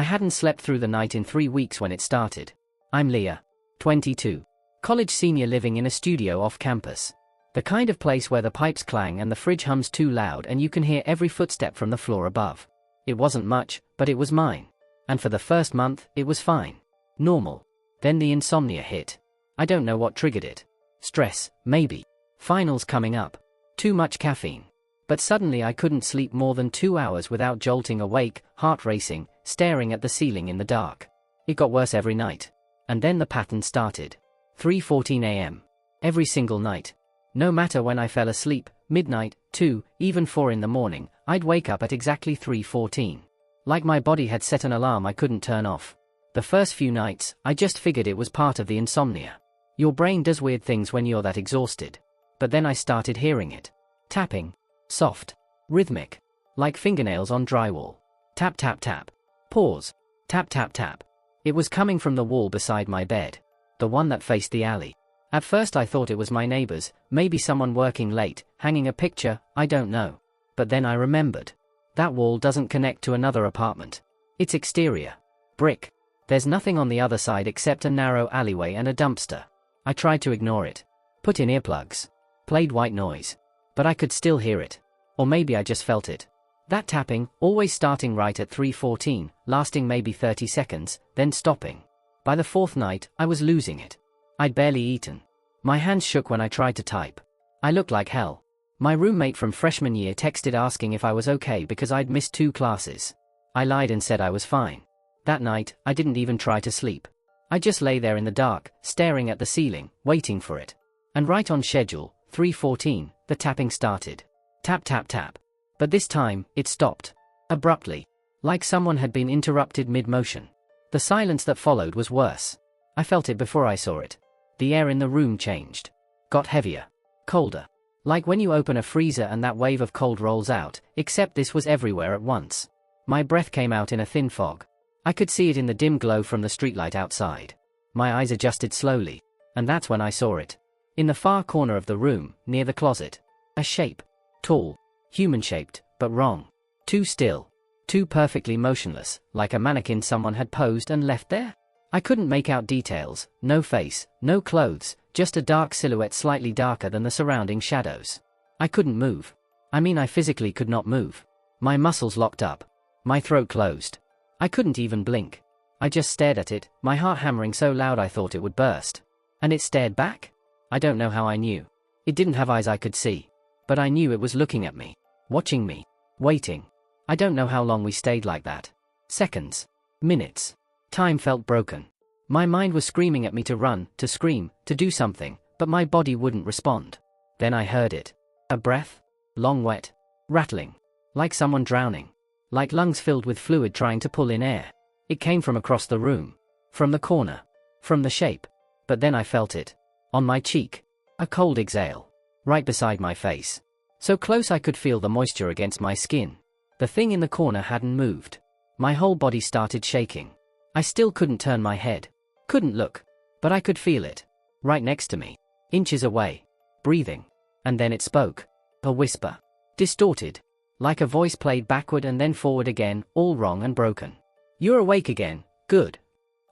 I hadn't slept through the night in 3 weeks when it started. I'm Leah, 22. College senior living in a studio off campus. The kind of place where the pipes clang and the fridge hums too loud and you can hear every footstep from the floor above. It wasn't much, but it was mine. And for the first month, it was fine. Normal. Then the insomnia hit. I don't know what triggered it. Stress, maybe. Finals coming up. Too much caffeine. But suddenly I couldn't sleep more than 2 hours without jolting awake, heart racing, staring at the ceiling in the dark. It got worse every night. And then the pattern started. 3:14 a.m. Every single night. No matter when I fell asleep, midnight, 2, even 4 in the morning, I'd wake up at exactly 3:14. Like my body had set an alarm I couldn't turn off. The first few nights, I just figured it was part of the insomnia. Your brain does weird things when you're that exhausted. But then I started hearing it. Tapping. Soft. Rhythmic. Like fingernails on drywall. Tap tap tap. Pause. Tap tap tap. It was coming from the wall beside my bed. The one that faced the alley. At first I thought it was my neighbors, maybe someone working late, hanging a picture, I don't know. But then I remembered. That wall doesn't connect to another apartment. It's exterior. Brick. There's nothing on the other side except a narrow alleyway and a dumpster. I tried to ignore it. Put in earplugs. Played white noise. But I could still hear it. Or maybe I just felt it. That tapping, always starting right at 3:14, lasting maybe 30 seconds, then stopping. By the 4th night, I was losing it. I'd barely eaten. My hands shook when I tried to type. I looked like hell. My roommate from freshman year texted asking if I was okay because I'd missed 2 classes. I lied and said I was fine. That night, I didn't even try to sleep. I just lay there in the dark, staring at the ceiling, waiting for it. And right on schedule, 3:14, the tapping started. Tap tap tap. But this time, it stopped. Abruptly. Like someone had been interrupted mid-motion. The silence that followed was worse. I felt it before I saw it. The air in the room changed. Got heavier. Colder. Like when you open a freezer and that wave of cold rolls out, except this was everywhere at once. My breath came out in a thin fog. I could see it in the dim glow from the streetlight outside. My eyes adjusted slowly. And that's when I saw it. In the far corner of the room, near the closet. A shape. Tall. Human-shaped, but wrong. Too still. Too perfectly motionless, like a mannequin someone had posed and left there. I couldn't make out details, no face, no clothes, just a dark silhouette slightly darker than the surrounding shadows. I couldn't move. I mean I physically could not move. My muscles locked up. My throat closed. I couldn't even blink. I just stared at it, my heart hammering so loud I thought it would burst. And it stared back? I don't know how I knew. It didn't have eyes I could see. But I knew it was looking at me. Watching me. Waiting. I don't know how long we stayed like that. Seconds. Minutes. Time felt broken. My mind was screaming at me to run, to scream, to do something, but my body wouldn't respond. Then I heard it. A breath. Long wet. Rattling. Like someone drowning. Like lungs filled with fluid trying to pull in air. It came from across the room. From the corner. From the shape. But then I felt it. On my cheek. A cold exhale. Right beside my face. So close I could feel the moisture against my skin. The thing in the corner hadn't moved. My whole body started shaking. I still couldn't turn my head. Couldn't look. But I could feel it. Right next to me. Inches away. Breathing. And then it spoke. A whisper. Distorted. Like a voice played backward and then forward again, all wrong and broken. You're awake again, good.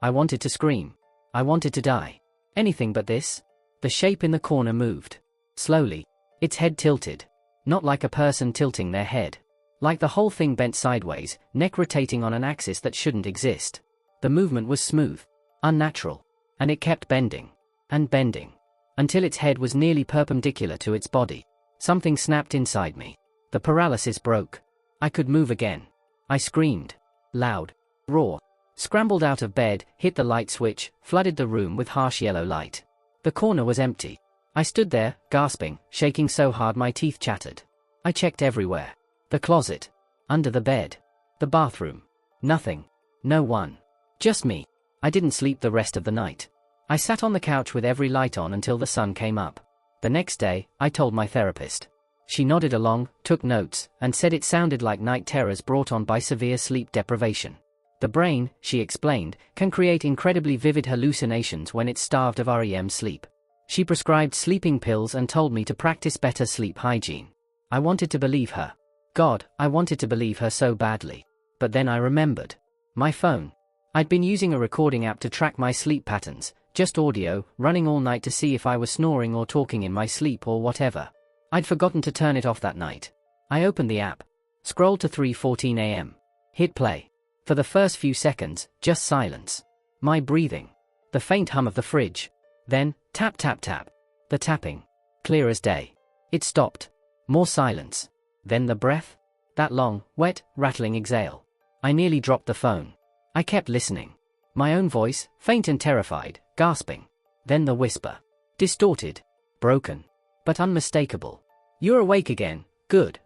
I wanted to scream. I wanted to die. Anything but this. The shape in the corner moved. Slowly. Its head tilted. Not like a person tilting their head. Like the whole thing bent sideways, neck rotating on an axis that shouldn't exist. The movement was smooth. Unnatural. And it kept bending. And bending. Until its head was nearly perpendicular to its body. Something snapped inside me. The paralysis broke. I could move again. I screamed. Loud. Raw. Scrambled out of bed, hit the light switch, flooded the room with harsh yellow light. The corner was empty. I stood there, gasping, shaking so hard my teeth chattered. I checked everywhere. The closet. Under the bed. The bathroom. Nothing. No one. Just me. I didn't sleep the rest of the night. I sat on the couch with every light on until the sun came up. The next day, I told my therapist. She nodded along, took notes, and said it sounded like night terrors brought on by severe sleep deprivation. The brain, she explained, can create incredibly vivid hallucinations when it's starved of REM sleep. She prescribed sleeping pills and told me to practice better sleep hygiene. I wanted to believe her. God, I wanted to believe her so badly. But then I remembered. My phone. I'd been using a recording app to track my sleep patterns, just audio, running all night to see if I was snoring or talking in my sleep or whatever. I'd forgotten to turn it off that night. I opened the app. Scrolled to 3:14 a.m. Hit play. For the first few seconds, just silence. My breathing. The faint hum of the fridge. Then, tap tap tap. The tapping. Clear as day. It stopped. More silence. Then the breath. That long, wet, rattling exhale. I nearly dropped the phone. I kept listening. My own voice, faint and terrified, gasping. Then the whisper. Distorted. Broken. But unmistakable. You're awake again, good.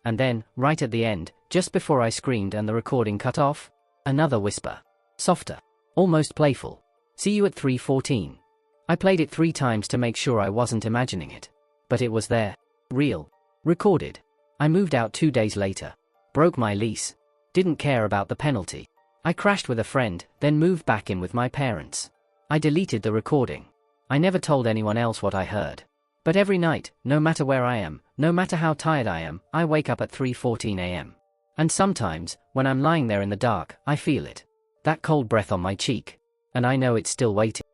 And then, right at the end, just before I screamed and the recording cut off, another whisper. Softer. Almost playful. See you at 3:14. I played it 3 times to make sure I wasn't imagining it. But it was there. Real. Recorded. I moved out 2 days later. Broke my lease. Didn't care about the penalty. I crashed with a friend, then moved back in with my parents. I deleted the recording. I never told anyone else what I heard. But every night, no matter where I am, no matter how tired I am, I wake up at 3:14 a.m. And sometimes, when I'm lying there in the dark, I feel it. That cold breath on my cheek. And I know it's still waiting.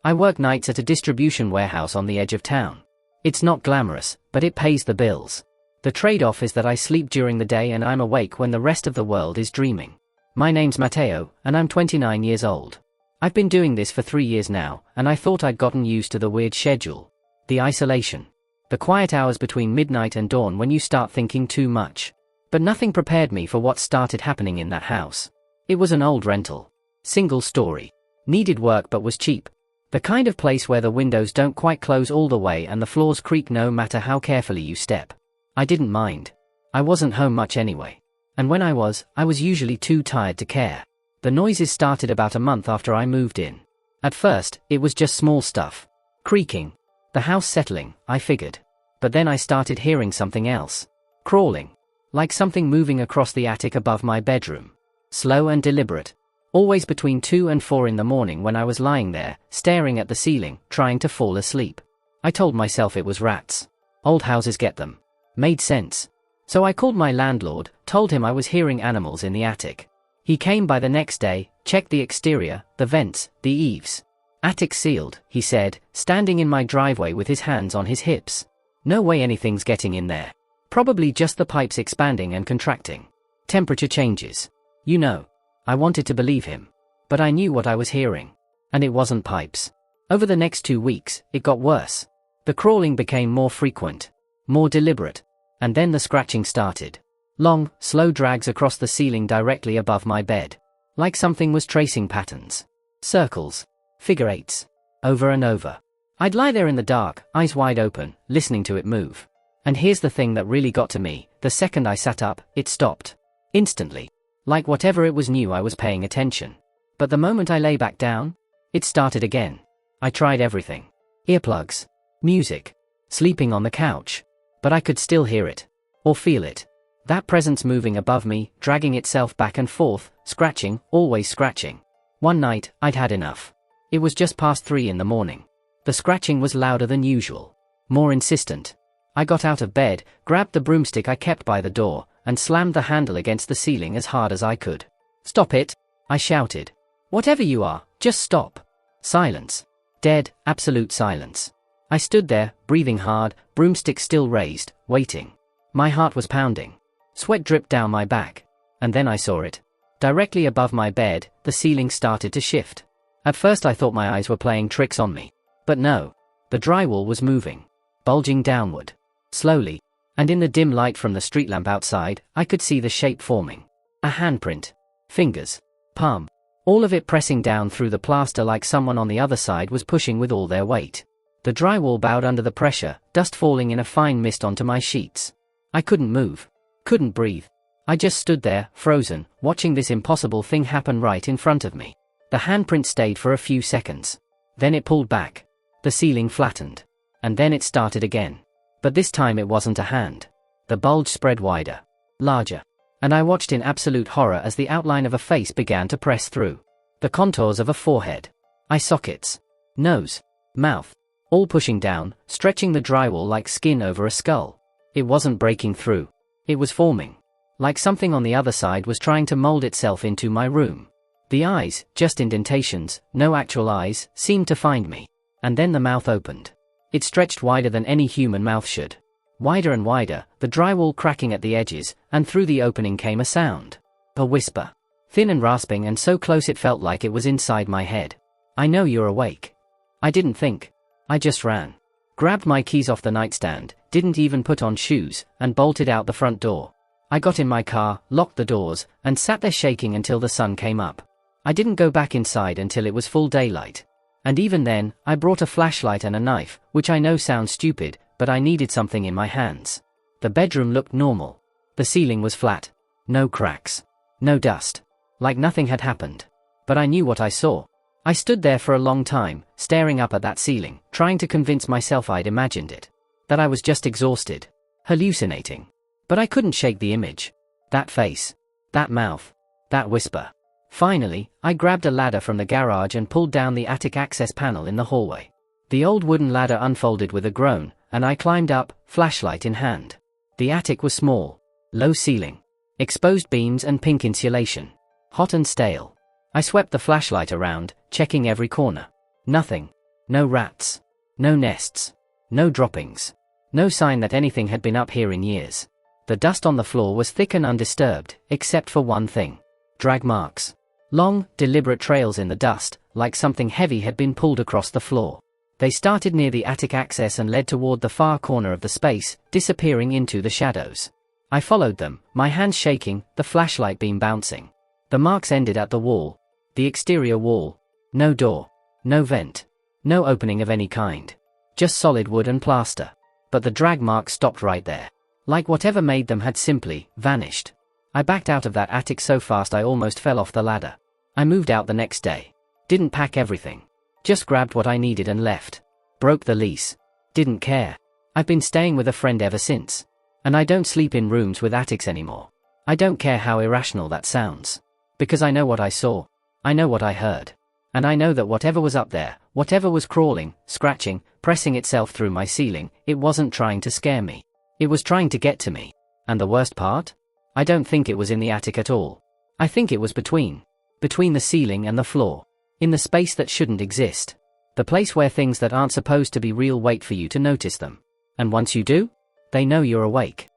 I work nights at a distribution warehouse on the edge of town. It's not glamorous, but it pays the bills. The trade-off is that I sleep during the day and I'm awake when the rest of the world is dreaming. My name's Matteo, and I'm 29 years old. I've been doing this for 3 years now, and I thought I'd gotten used to the weird schedule. The isolation. The quiet hours between midnight and dawn when you start thinking too much. But nothing prepared me for what started happening in that house. It was an old rental. Single story. Needed work but was cheap. The kind of place where the windows don't quite close all the way and the floors creak no matter how carefully you step. I didn't mind. I wasn't home much anyway. And when I was usually too tired to care. The noises started about a month after I moved in. At first, it was just small stuff. Creaking. The house settling, I figured. But then I started hearing something else. Crawling. Like something moving across the attic above my bedroom. Slow and deliberate. Always between 2 and 4 in the morning when I was lying there, staring at the ceiling, trying to fall asleep. I told myself it was rats. Old houses get them. Made sense. So I called my landlord, told him I was hearing animals in the attic. He came by the next day, checked the exterior, the vents, the eaves. Attic sealed, he said, standing in my driveway with his hands on his hips. No way anything's getting in there. Probably just the pipes expanding and contracting. Temperature changes. You know. I wanted to believe him. But I knew what I was hearing. And it wasn't pipes. Over the next 2 weeks, it got worse. The crawling became more frequent. More deliberate. And then the scratching started. Long, slow drags across the ceiling directly above my bed. Like something was tracing patterns. Circles. Figure eights. Over and over. I'd lie there in the dark, eyes wide open, listening to it move. And here's the thing that really got to me, the second I sat up, it stopped. Instantly. Like whatever it was knew I was paying attention. But the moment I lay back down, it started again. I tried everything. Earplugs. Music. Sleeping on the couch. But I could still hear it. Or feel it. That presence moving above me, dragging itself back and forth, scratching, always scratching. One night, I'd had enough. It was just past 3 in the morning. The scratching was louder than usual. More insistent. I got out of bed, grabbed the broomstick I kept by the door, and slammed the handle against the ceiling as hard as I could. "Stop it!" I shouted. "Whatever you are, just stop." Silence. Dead, absolute silence. I stood there, breathing hard, broomstick still raised, waiting. My heart was pounding. Sweat dripped down my back. And then I saw it. Directly above my bed, the ceiling started to shift. At first I thought my eyes were playing tricks on me. But no. The drywall was moving. Bulging downward. Slowly. And in the dim light from the street lamp outside, I could see the shape forming. A handprint. Fingers. Palm. All of it pressing down through the plaster like someone on the other side was pushing with all their weight. The drywall bowed under the pressure, dust falling in a fine mist onto my sheets. I couldn't move. Couldn't breathe. I just stood there, frozen, watching this impossible thing happen right in front of me. The handprint stayed for a few seconds. Then it pulled back. The ceiling flattened. And then it started again. But this time it wasn't a hand. The bulge spread wider. Larger. And I watched in absolute horror as the outline of a face began to press through. The contours of a forehead. Eye sockets. Nose. Mouth. All pushing down, stretching the drywall like skin over a skull. It wasn't breaking through. It was forming. Like something on the other side was trying to mold itself into my room. The eyes, just indentations, no actual eyes, seemed to find me. And then the mouth opened. It stretched wider than any human mouth should. Wider and wider, the drywall cracking at the edges, and through the opening came a sound. A whisper. Thin and rasping and so close it felt like it was inside my head. "I know you're awake." I didn't think. I just ran. Grabbed my keys off the nightstand, didn't even put on shoes, and bolted out the front door. I got in my car, locked the doors, and sat there shaking until the sun came up. I didn't go back inside until it was full daylight. And even then, I brought a flashlight and a knife, which I know sounds stupid, but I needed something in my hands. The bedroom looked normal. The ceiling was flat. No cracks. No dust. Like nothing had happened. But I knew what I saw. I stood there for a long time, staring up at that ceiling, trying to convince myself I'd imagined it. That I was just exhausted. Hallucinating. But I couldn't shake the image. That face. That mouth. That whisper. Finally, I grabbed a ladder from the garage and pulled down the attic access panel in the hallway. The old wooden ladder unfolded with a groan, and I climbed up, flashlight in hand. The attic was small. Low ceiling. Exposed beams and pink insulation. Hot and stale. I swept the flashlight around, checking every corner. Nothing. No rats. No nests. No droppings. No sign that anything had been up here in years. The dust on the floor was thick and undisturbed, except for one thing. Drag marks. Long, deliberate trails in the dust, like something heavy had been pulled across the floor. They started near the attic access and led toward the far corner of the space, disappearing into the shadows. I followed them, my hands shaking, the flashlight beam bouncing. The marks ended at the wall. The exterior wall. No door. No vent. No opening of any kind. Just solid wood and plaster. But the drag marks stopped right there. Like whatever made them had simply vanished. I backed out of that attic so fast I almost fell off the ladder. I moved out the next day. Didn't pack everything. Just grabbed what I needed and left. Broke the lease. Didn't care. I've been staying with a friend ever since. And I don't sleep in rooms with attics anymore. I don't care how irrational that sounds. Because I know what I saw. I know what I heard. And I know that whatever was up there, whatever was crawling, scratching, pressing itself through my ceiling, it wasn't trying to scare me. It was trying to get to me. And the worst part? I don't think it was in the attic at all. I think it was between the ceiling and the floor. In the space that shouldn't exist. The place where things that aren't supposed to be real wait for you to notice them. And once you do, they know you're awake.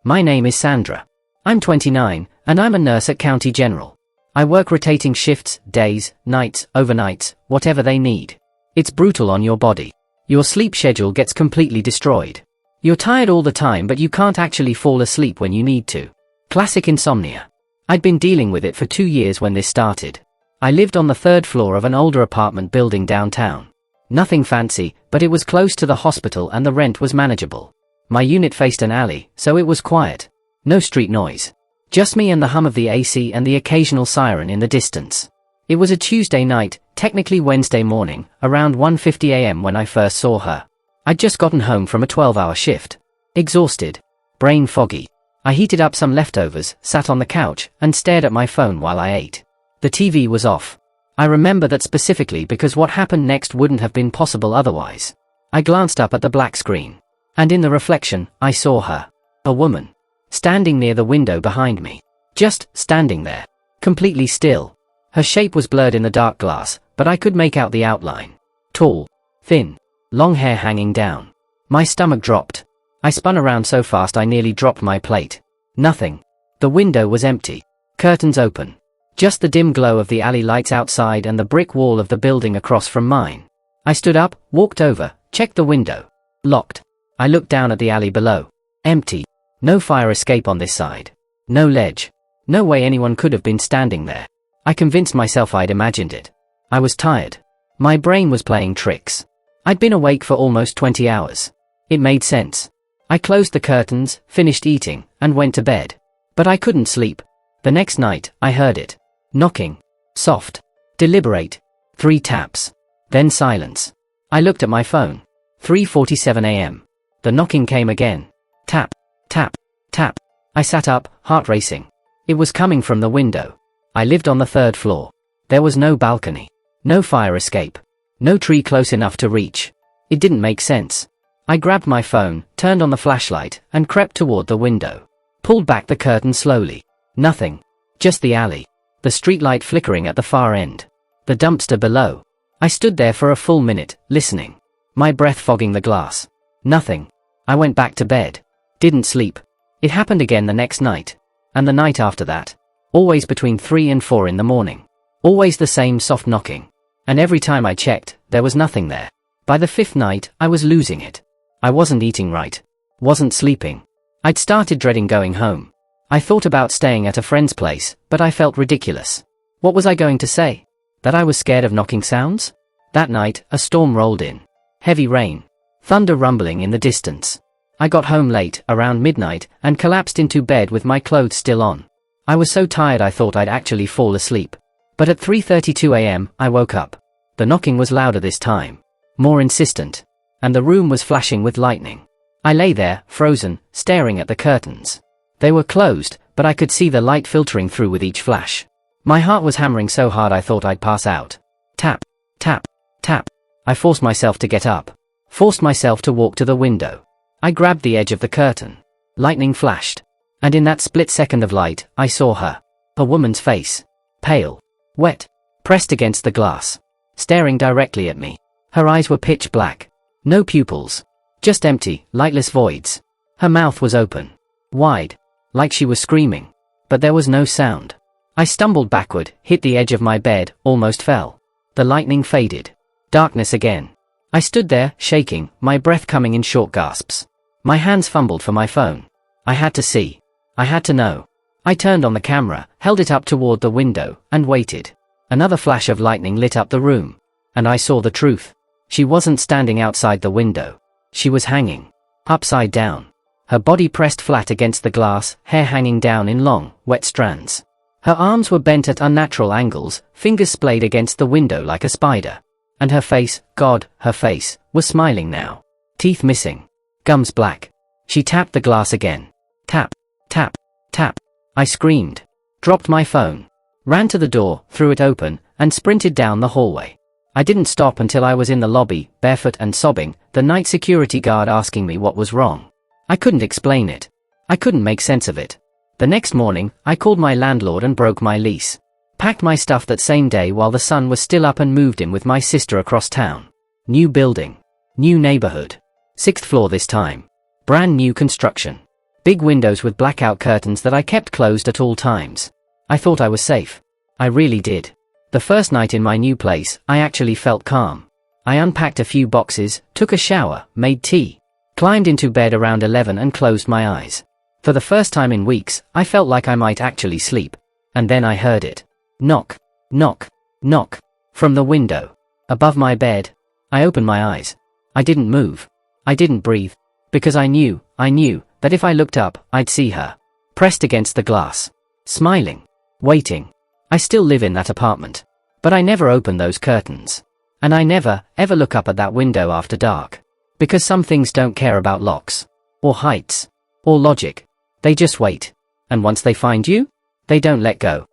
My name is Sandra. I'm 29, and I'm a nurse at County General. I work rotating shifts, days, nights, overnights, whatever they need. It's brutal on your body. Your sleep schedule gets completely destroyed. You're tired all the time but you can't actually fall asleep when you need to. Classic insomnia. I'd been dealing with it for 2 years when this started. I lived on the 3rd floor of an older apartment building downtown. Nothing fancy, but it was close to the hospital and the rent was manageable. My unit faced an alley, so it was quiet. No street noise. Just me and the hum of the AC and the occasional siren in the distance. It was a Tuesday night, technically Wednesday morning, around 1:50 a.m. when I first saw her. I'd just gotten home from a 12-hour shift. Exhausted. Brain foggy. I heated up some leftovers, sat on the couch, and stared at my phone while I ate. The TV was off. I remember that specifically because what happened next wouldn't have been possible otherwise. I glanced up at the black screen. And in the reflection, I saw her. A woman. Standing near the window behind me. Just standing there. Completely still. Her shape was blurred in the dark glass, but I could make out the outline. Tall. Thin. Long hair hanging down. My stomach dropped. I spun around so fast I nearly dropped my plate. Nothing. The window was empty. Curtains open. Just the dim glow of the alley lights outside and the brick wall of the building across from mine. I stood up, walked over, checked the window. Locked. I looked down at the alley below. Empty. No fire escape on this side. No ledge. No way anyone could have been standing there. I convinced myself I'd imagined it. I was tired. My brain was playing tricks. I'd been awake for almost 20 hours. It made sense. I closed the curtains, finished eating, and went to bed. But I couldn't sleep. The next night, I heard it. Knocking. Soft. Deliberate. 3 taps. Then silence. I looked at my phone. 3:47 a.m. The knocking came again. Tap. Tap. Tap. I sat up, heart racing. It was coming from the window. I lived on the 3rd floor. There was no balcony. No fire escape. No tree close enough to reach. It didn't make sense. I grabbed my phone, turned on the flashlight, and crept toward the window. Pulled back the curtain slowly. Nothing. Just the alley. The streetlight flickering at the far end. The dumpster below. I stood there for a full minute, listening. My breath fogging the glass. Nothing. I went back to bed. Didn't sleep. It happened again the next night. And the night after that. Always between 3 and 4 in the morning. Always the same soft knocking. And every time I checked, there was nothing there. By the 5th night, I was losing it. I wasn't eating right. Wasn't sleeping. I'd started dreading going home. I thought about staying at a friend's place, but I felt ridiculous. What was I going to say? That I was scared of knocking sounds? That night, a storm rolled in. Heavy rain. Thunder rumbling in the distance. I got home late, around midnight, and collapsed into bed with my clothes still on. I was so tired I thought I'd actually fall asleep. But at 3:32 a.m., I woke up. The knocking was louder this time. More insistent. And the room was flashing with lightning. I lay there, frozen, staring at the curtains. They were closed, but I could see the light filtering through with each flash. My heart was hammering so hard I thought I'd pass out. Tap, tap, tap. I forced myself to get up. Forced myself to walk to the window. I grabbed the edge of the curtain. Lightning flashed. And in that split second of light, I saw her. A woman's face. Pale. Wet. Pressed against the glass. Staring directly at me. Her eyes were pitch black. No pupils. Just empty, lightless voids. Her mouth was open. Wide. Like she was screaming. But there was no sound. I stumbled backward, hit the edge of my bed, almost fell. The lightning faded. Darkness again. I stood there, shaking, my breath coming in short gasps. My hands fumbled for my phone. I had to see. I had to know. I turned on the camera, held it up toward the window, and waited. Another flash of lightning lit up the room. And I saw the truth. She wasn't standing outside the window. She was hanging. Upside down. Her body pressed flat against the glass, hair hanging down in long, wet strands. Her arms were bent at unnatural angles, fingers splayed against the window like a spider. And her face, God, her face, was smiling now. Teeth missing. Gums black. She tapped the glass again. Tap, tap, tap. I screamed. Dropped my phone. Ran to the door, threw it open, and sprinted down the hallway. I didn't stop until I was in the lobby, barefoot and sobbing, the night security guard asking me what was wrong. I couldn't explain it. I couldn't make sense of it. The next morning, I called my landlord and broke my lease. Packed my stuff that same day while the sun was still up and moved in with my sister across town. New building. New neighborhood. 6th floor this time. Brand new construction. Big windows with blackout curtains that I kept closed at all times. I thought I was safe. I really did. The first night in my new place, I actually felt calm. I unpacked a few boxes, took a shower, made tea, climbed into bed around 11 and closed my eyes. For the first time in weeks, I felt like I might actually sleep. And then I heard it. Knock, knock, knock. From the window. Above my bed. I opened my eyes. I didn't move. I didn't breathe. Because I knew, that if I looked up, I'd see her. Pressed against the glass. Smiling. Waiting. I still live in that apartment. But I never open those curtains. And I never, ever look up at that window after dark. Because some things don't care about locks. Or heights. Or logic. They just wait. And once they find you, they don't let go.